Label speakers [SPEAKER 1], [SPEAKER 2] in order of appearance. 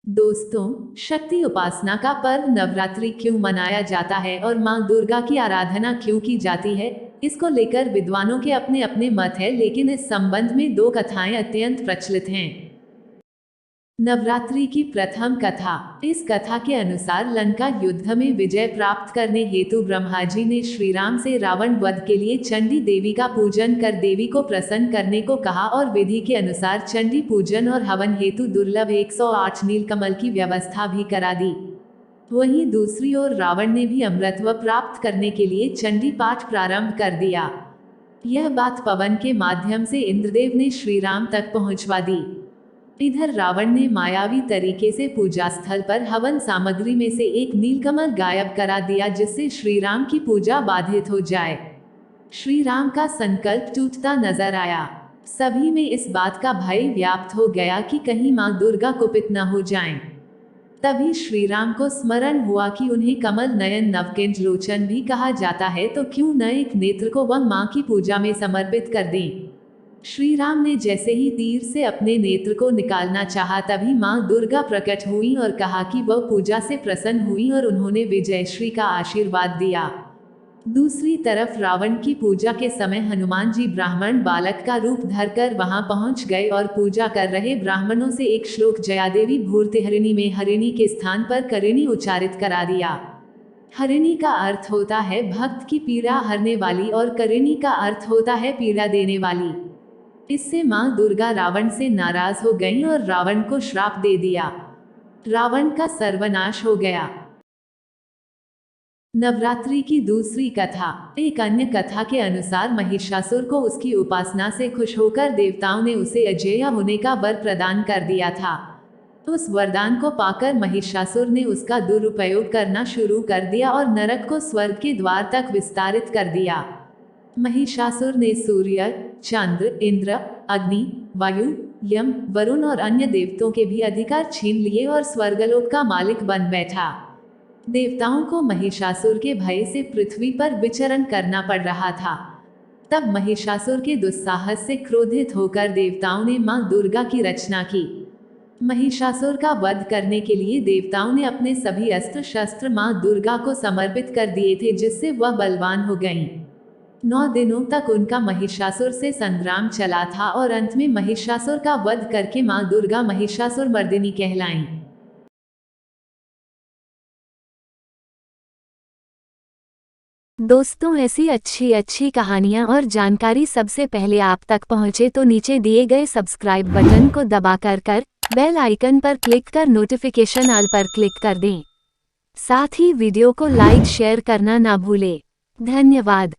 [SPEAKER 1] दोस्तों, शक्ति उपासना का पर्व नवरात्रि क्यों मनाया जाता है और मां दुर्गा की आराधना क्यों की जाती है? इसको लेकर विद्वानों के अपने अपने मत है, लेकिन इस संबंध में दो कथाएं अत्यंत प्रचलित हैं। नवरात्रि की प्रथम कथा। इस कथा के अनुसार लंका युद्ध में विजय प्राप्त करने हेतु ब्रह्मा जी ने श्री राम से रावण वध के लिए चंडी देवी का पूजन कर देवी को प्रसन्न करने को कहा और विधि के अनुसार चंडी पूजन और हवन हेतु दुर्लभ 108 नीलकमल की व्यवस्था भी करा दी। वहीं दूसरी ओर रावण ने भी अमृतत्व प्राप्त करने के लिए चंडी पाठ प्रारंभ कर दिया। यह बात पवन के माध्यम से इंद्रदेव ने श्री राम तक पहुंचवा दी। इधर रावण ने मायावी तरीके से पूजा स्थल पर हवन सामग्री में से एक नीलकमल गायब करा दिया, जिससे श्री राम की पूजा बाधित हो जाए। श्री राम का संकल्प टूटता नजर आया। सभी में इस बात का भय व्याप्त हो गया कि कहीं मां दुर्गा कुपित न हो जाएं। तभी श्री राम को स्मरण हुआ कि उन्हें कमल नयन नवकिंच लोचन भी कहा जाता है, तो क्यों न एक नेत्र को वह मां की पूजा में समर्पित कर दें। श्री राम ने जैसे ही तीर से अपने नेत्र को निकालना चाहा, तभी मां दुर्गा प्रकट हुई और कहा कि वह पूजा से प्रसन्न हुई और उन्होंने विजयश्री का आशीर्वाद दिया। दूसरी तरफ रावण की पूजा के समय हनुमान जी ब्राह्मण बालक का रूप धरकर वहां पहुंच गए और पूजा कर रहे ब्राह्मणों से एक श्लोक जयादेवी भूर्तिहरिणी में हरिणी के स्थान पर करिणी उच्चारित करा दिया। हरिणी का अर्थ होता है भक्त की पीड़ा हरने वाली और करिणी का अर्थ होता है पीड़ा देने वाली। इससे मां दुर्गा रावण से नाराज हो गईं और रावण को श्राप दे दिया। रावण का सर्वनाश हो गया। नवरात्रि की दूसरी कथा। एक अन्य कथा के अनुसार महिषासुर को उसकी उपासना से खुश होकर देवताओं ने उसे अजेय होने का वर प्रदान कर दिया था। उस वरदान को पाकर महिषासुर ने उसका दुरुपयोग करना शुरू कर दिया और नरक को स्वर्ग के द्वार तक विस्तारित कर दिया। महिषासुर ने सूर्य, चंद्र, इंद्र, अग्नि, वायु, यम, वरुण और अन्य देवताओं के भी अधिकार छीन लिए और स्वर्गलोक का मालिक बन बैठा। देवताओं को महिषासुर के भय से पृथ्वी पर विचरण करना पड़ रहा था। तब महिषासुर के दुस्साहस से क्रोधित होकर देवताओं ने मां दुर्गा की रचना की। महिषासुर का वध करने के लिए देवताओं ने अपने सभी अस्त्र शस्त्र मां दुर्गा को समर्पित कर दिए थे, जिससे वह बलवान हो गईं। 9 दिनों तक उनका महिषासुर से संग्राम चला था और अंत में महिषासुर का वध करके मां दुर्गा महिषासुर मर्दिनी कहलाईं।
[SPEAKER 2] दोस्तों, ऐसी अच्छी कहानियाँ और जानकारी सबसे पहले आप तक पहुँचे तो नीचे दिए गए सब्सक्राइब बटन को दबाकर बेल आइकन पर क्लिक कर नोटिफिकेशन ऑल पर क्लिक कर दें। साथ ही वीडियो को लाइक शेयर करना ना भूलें। धन्यवाद।